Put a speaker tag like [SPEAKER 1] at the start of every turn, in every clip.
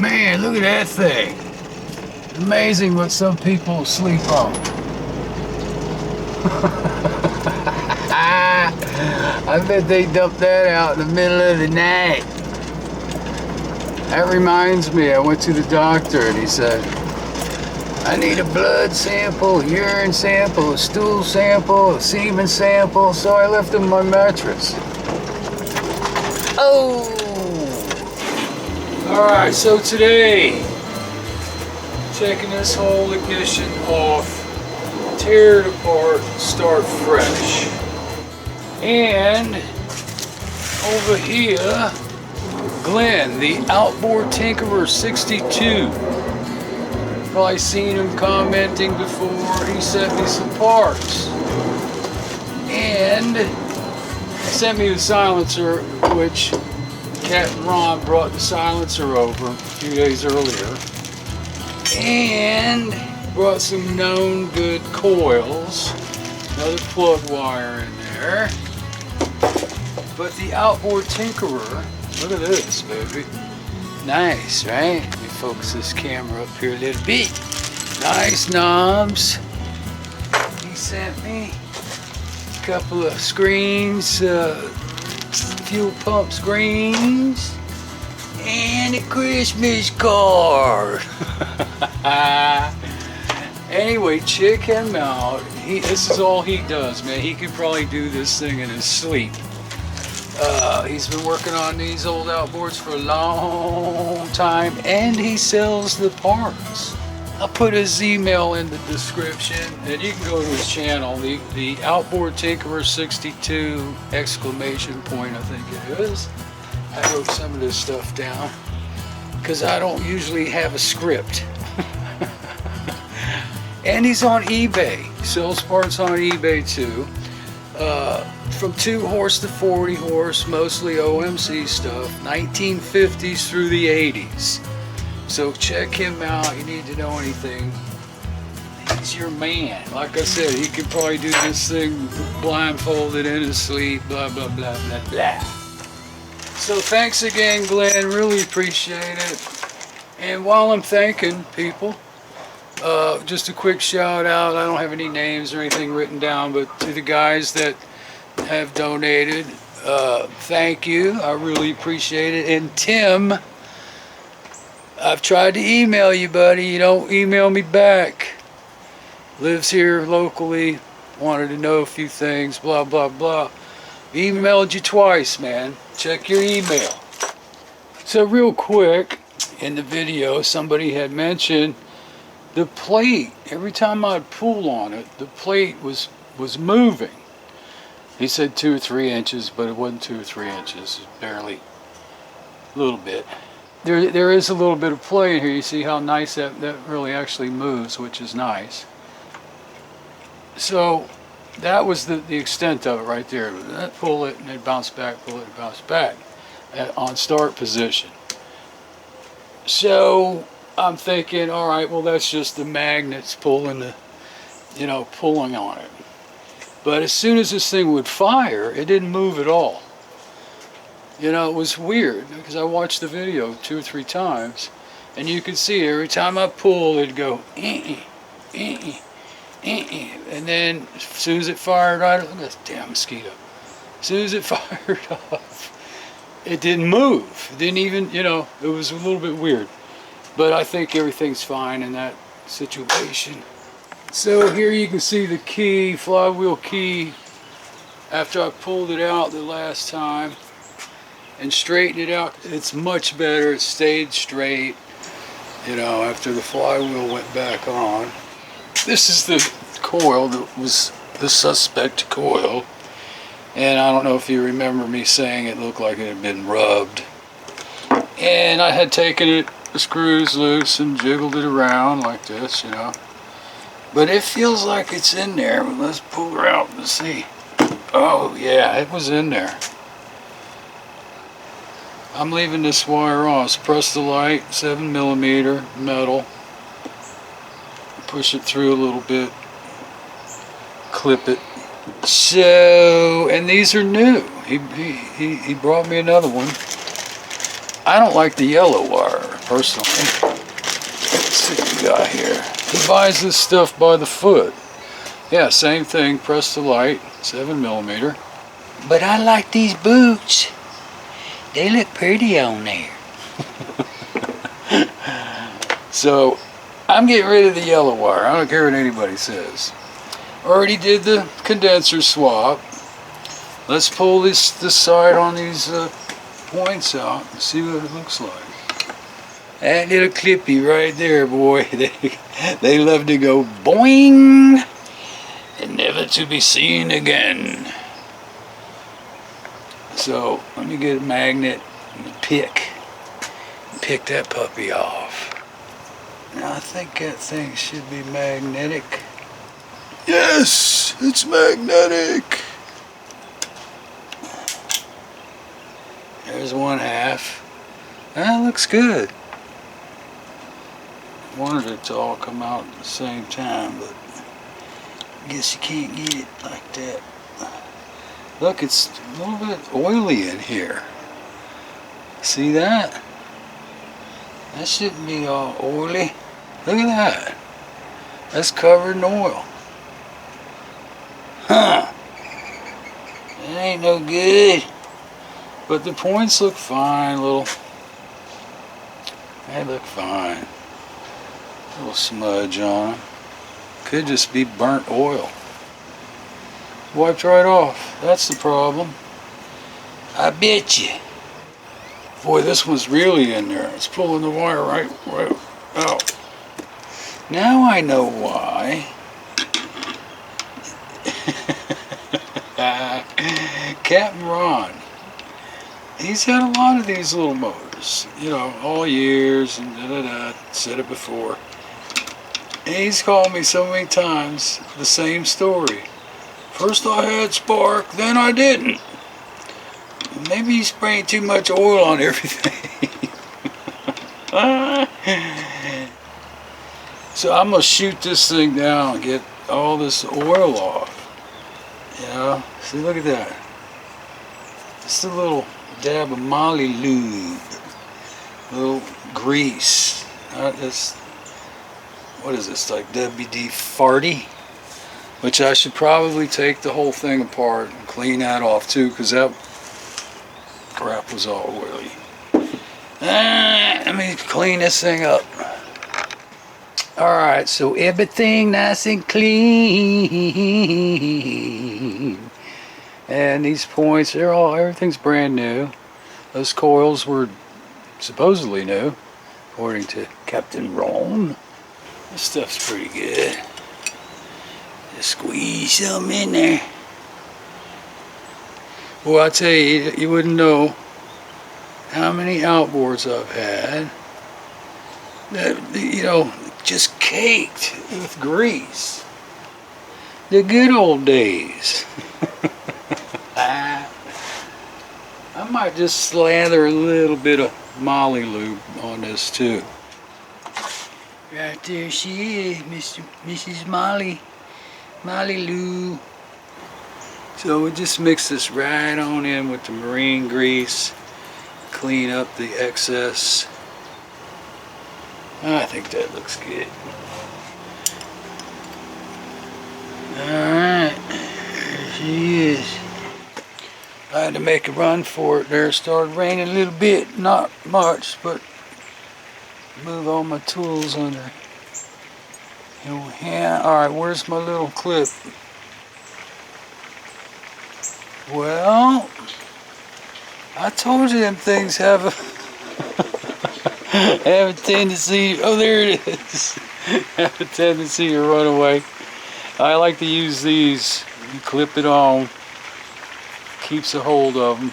[SPEAKER 1] Man, look at that thing. Amazing what some people sleep on. I bet they dumped that out in the middle of the night. That reminds me, I went to the doctor and he said, I need a blood sample, a urine sample, a stool sample, a semen sample, so I left him my mattress. Oh! Alright, so today, checking this whole ignition off, tear it apart, start fresh. And over here, Glenn, the Outboard Tinkerer 62. Probably seen him commenting before. He sent me some parts. And sent me the silencer, which Captain Ron brought the silencer over a few days earlier. And brought some known good coils. Another plug wire in there. But the Outboard Tinkerer, look at this, baby. Nice, right? Let me focus this camera up here a little bit. Nice knobs. He sent me a couple of screens, fuel pump screens, and a Christmas card. Anyway, check him out. This is all he does, man. He could probably do this thing in his sleep. He's been working on these old outboards for a long time, and he sells the parts. I'll put his email in the description, and you can go to his channel, the Outboard Tinkerer 62 exclamation point, I think it is. I wrote some of this stuff down because I don't usually have a script. And he's on eBay. He sells parts on eBay too. From 2 horse to 40 horse, mostly OMC stuff, 1950s through the 80s. So check him out. You need to know anything, he's your man. Like I said, he could probably do this thing blindfolded in his sleep, blah, blah, blah, blah, blah. So thanks again, Glenn. Really appreciate it. And while I'm thanking people, just a quick shout out. I don't have any names or anything written down, but to the guys that have donated, thank you. I really appreciate it. And Tim, I've tried to email you, buddy. You don't email me back. Lives here locally. Wanted to know a few things, blah, blah, blah. Emailed you twice, man. Check your email. So real quick, in the video, somebody had mentioned the plate. Every time I'd pull on it, the plate was moving. He said 2 or 3 inches, but it wasn't 2 or 3 inches. It was barely a little bit. There is a little bit of play in here. You see how nice that really actually moves, which is nice. So that was the extent of it right there. Pull it and it bounce back, pull it and bounce back on start position. So I'm thinking, all right, well, that's just the magnets pulling pulling on it. But as soon as this thing would fire, it didn't move at all. You know, it was weird because I watched the video 2 or 3 times, and you could see every time I pull, it'd go, and then as soon as it fired right up, look at that damn mosquito. As soon as it fired off, it didn't move. It didn't even, it was a little bit weird. But I think everything's fine in that situation. So here you can see the key, flywheel key, after I pulled it out the last time and straightened it out. It's much better. It stayed straight, after the flywheel went back on. This is the coil that was the suspect coil. And I don't know if you remember me saying it looked like it had been rubbed. And I had taken it, the screws loose, and jiggled it around like this, But it feels like it's in there. Let's pull her out and see. Oh yeah, it was in there. I'm leaving this wire on. So press the light, 7mm metal. Push it through a little bit. Clip it. So, and these are new. He brought me another one. I don't like the yellow wire. personally. Let's see what we got here. He buys this stuff by the foot. Yeah, same thing, press the light, 7mm. But I like these boots. They look pretty on there. So, I'm getting rid of the yellow wire. I don't care what anybody says. Already did the condenser swap. Let's pull this side on these points out and see what it looks like. That little clippy right there, boy. They love to go boing and never to be seen again. So let me get a magnet and pick that puppy off. Now I think that thing should be magnetic. Yes, it's magnetic. There's one half. That looks good. Wanted it to all come out at the same time, but I guess you can't get it like that. Look, it's a little bit oily in here. See that? That shouldn't be all oily. Look at that. That's covered in oil. Huh. That ain't no good. But the points look fine, they look fine. A little smudge on them. Could just be burnt oil. Wiped right off. That's the problem. I bet you. Boy, this one's really in there. It's pulling the wire right out. Now I know why. Captain Ron. He's had a lot of these little motors, you know, all years and said it before. And he's called me so many times the same story. First I had spark, then I didn't. Maybe he's spraying too much oil on everything. So I'm gonna shoot this thing down and get all this oil off. You know, see, look at that. Just a little dab of Molly lube, a little grease. What is this, like WD-40? Which I should probably take the whole thing apart and clean that off too, because that crap was all oily. Let me clean this thing up. Alright, so everything nice and clean. And these points, everything's brand new. Those coils were supposedly new, according to Captain Ron. This stuff's pretty good. Just squeeze some in there. Well, I tell you, you wouldn't know how many outboards I've had that, you know, just caked with grease. The good old days. I might just slather a little bit of Molly lube on this too. Right there she is, Mrs. Molly lube. So we just mix this right on in with the marine grease, clean up the excess. I think that looks good. Alright, there she is. I had to make a run for it there. It started raining a little bit, not much, but move all my tools under. Yeah, alright, where's my little clip? Well, I told you them things have a have a tendency, oh there it is, have a tendency to run away. I like to use these. You clip it on, keeps a hold of them.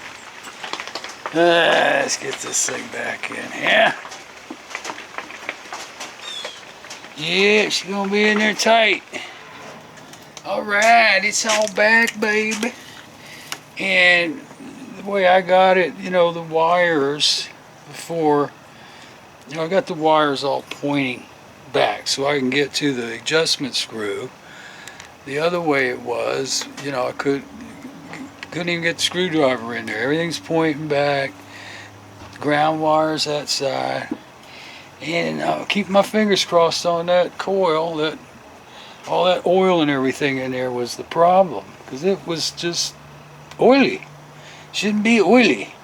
[SPEAKER 1] Let's get this thing back in here. Yeah, she's gonna be in there tight. Alright, it's all back, baby. And the way I got it, you know, the wires before, you know, I got the wires all pointing back so I can get to the adjustment screw. The other way it was, you know, I couldn't even get the screwdriver in there. Everything's pointing back. Ground wires that side. And I'll keep my fingers crossed on that coil, that all that oil and everything in there was the problem, because it was just oily. Shouldn't be oily.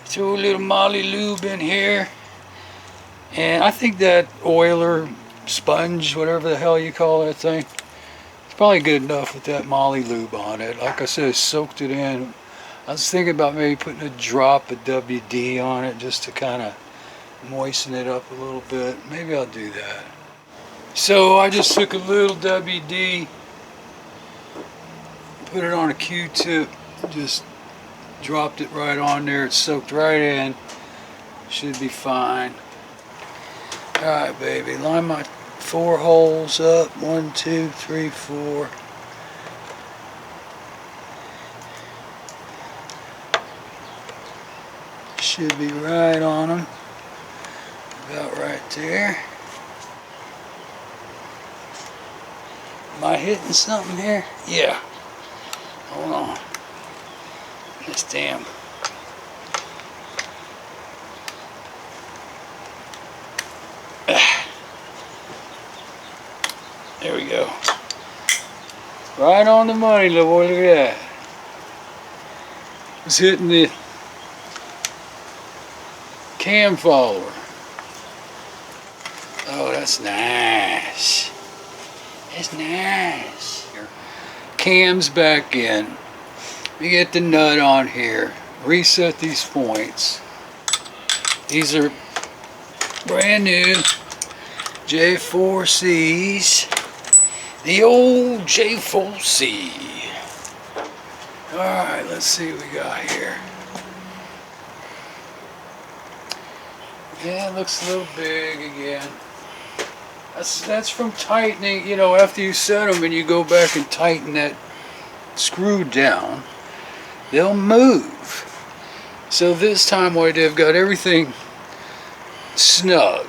[SPEAKER 1] Throw a little moly lube in here, and I think that oiler sponge, whatever the hell you call that thing, it's probably good enough with that moly lube on it. Like I said, I soaked it in. I was thinking about maybe putting a drop of WD on it just to kind of moisten it up a little bit. Maybe I'll do that. So I just took a little WD, put it on a Q-tip, just dropped it right on there. It's soaked right in. Should be fine. Alright, baby, line my 4 holes up. 1, 2, 3, 4. Should be right on them. About right there. Am I hitting something here? Yeah. Hold on. This damn. There we go. Right on the money, little boy. Look at that. It's hitting the cam follower. Oh, that's nice. That's nice. Cam's back in. We get the nut on here. Reset these points. These are brand new J4Cs. The old J4C. Alright, let's see what we got here. Yeah, it looks a little big again. That's from tightening, you know, after you set them and you go back and tighten that screw down, they'll move. So this time what I did, I've got everything snug.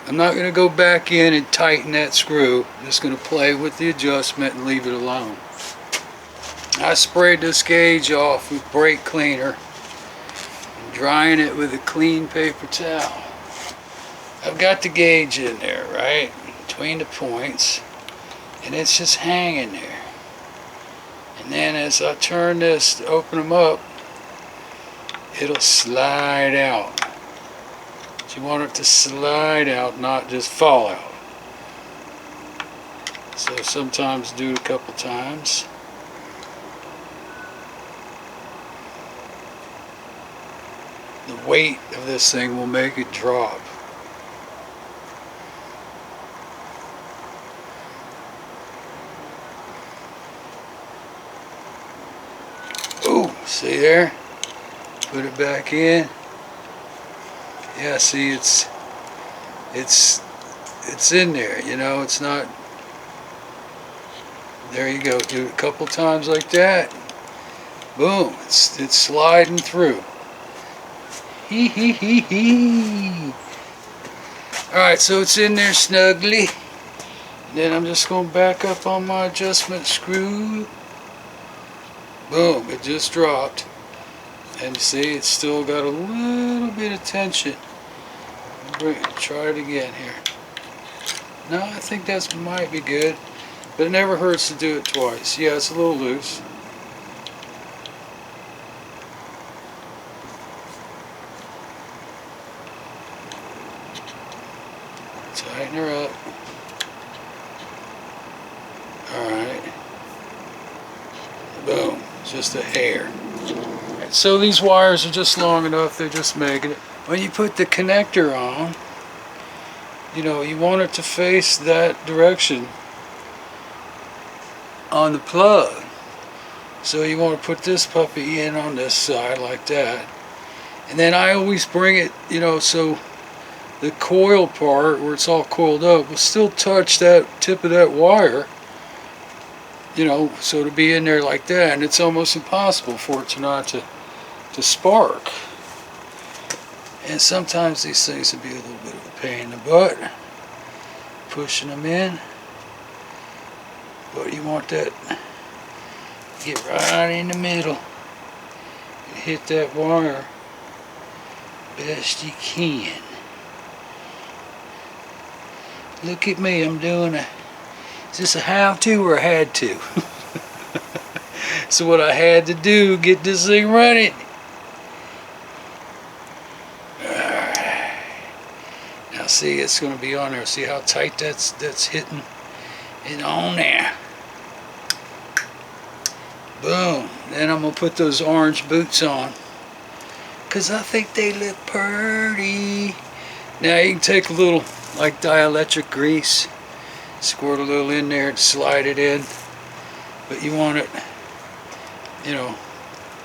[SPEAKER 1] I'm not going to go back in and tighten that screw. I'm just going to play with the adjustment and leave it alone. I sprayed this gauge off with brake cleaner and drying it with a clean paper towel. I've got the gauge in there, right, between the points, and it's just hanging there. And then as I turn this to open them up, it'll slide out. You want it to slide out, not just fall out. So sometimes do it a couple times. The weight of this thing will make it drop. Ooh, see there? Put it back in. Yeah, see, it's in there, you know, it's not. There you go. Do it a couple times like that. Boom, it's sliding through. Hee hee hee hee. Alright, so it's in there snugly. Then I'm just going to back up on my adjustment screw. Boom, it just dropped. And see, it's still got a little bit of tension. Try it again here. No, I think that might be good. But it never hurts to do it twice. Yeah, it's a little loose. Tighten her up. Alright. Boom. Just a hair. So these wires are just long enough, they're just making it. When you put the connector on, you know, you want it to face that direction on the plug. So you want to put this puppy in on this side like that. And then I always bring it, you know, so the coil part where it's all coiled up will still touch that tip of that wire, you know, so to be in there like that, and it's almost impossible for it to not to spark. And sometimes these things can be a little bit of a pain in the butt, pushing them in. But you want that, get right in the middle and hit that wire best you can. Look at me, I'm doing a, is this a how-to or a had-to? So what I had to do, get this thing running. Alright. Now see, it's going to be on there. See how tight that's hitting it on there. Boom. Then I'm going to put those orange boots on, because I think they look pretty. Now you can take a little, like dielectric grease, squirt a little in there and slide it in. But you want it, you know,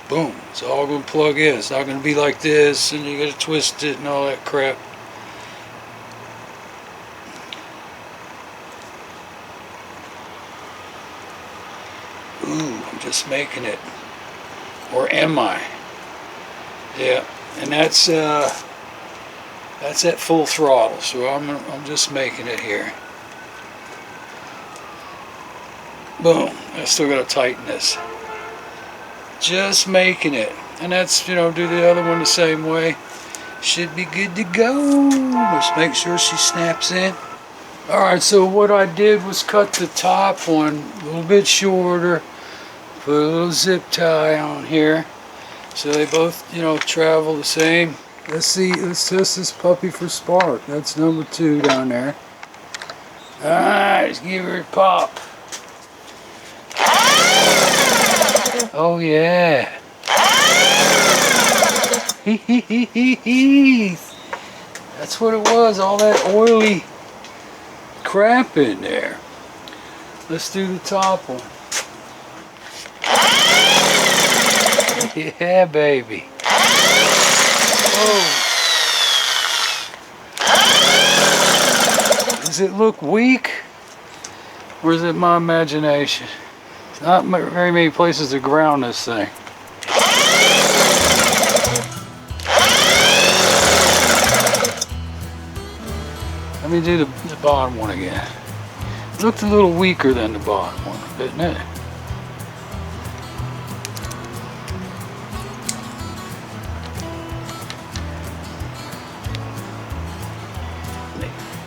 [SPEAKER 1] boom. It's all going to plug in. It's not going to be like this and you got to twist it and all that crap. Ooh, I'm just making it. Or am I? Yeah, and that's at full throttle, so I'm just making it here. Boom. I still got to tighten this. Just making it, and that's, you know, do the other one the same way. Should be good to go. Just make sure she snaps in. All right, so what I did was cut the top one a little bit shorter. Put a little zip tie on here, so they both, you know, travel the same. Let's see, let's test this puppy for spark. That's number 2 down there. Alright, let's give her a pop. Oh yeah. That's what it was, all that oily crap in there. Let's do the top one. Yeah, baby. Oh. Does it look weak? Or is it my imagination? There's not very many places to ground this thing. Let me do the bottom one again. It looked a little weaker than the bottom one, didn't it?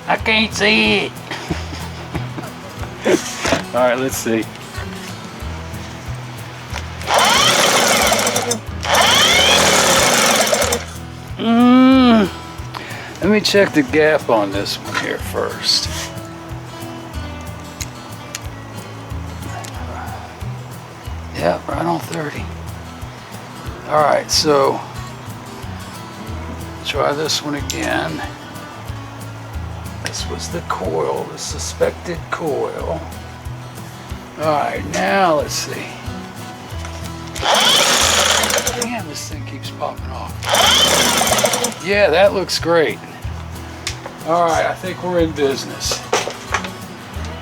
[SPEAKER 1] I can't see it. Alright, let's see. Let me check the gap on this one here first. Yep, right on 30. Alright, so try this one again. This was the coil, the suspected coil. Alright, now let's see. Damn, this thing keeps popping off. Yeah, that looks great. Alright, I think we're in business.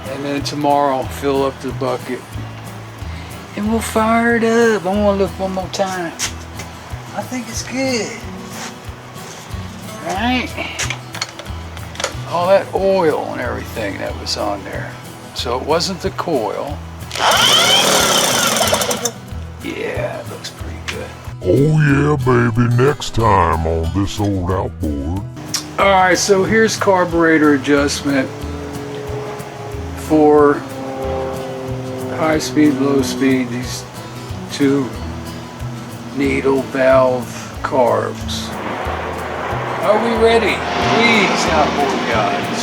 [SPEAKER 1] And then tomorrow, fill up the bucket. And we'll fire it up. I want to look one more time. I think it's good. Right? All that oil and everything that was on there. So it wasn't the coil. Yeah, it looks pretty good.
[SPEAKER 2] Oh yeah, baby, next time on this old outboard.
[SPEAKER 1] Alright, so here's carburetor adjustment for high speed, low speed, these 2 needle valve carbs. Are we ready? Please, outboard guys.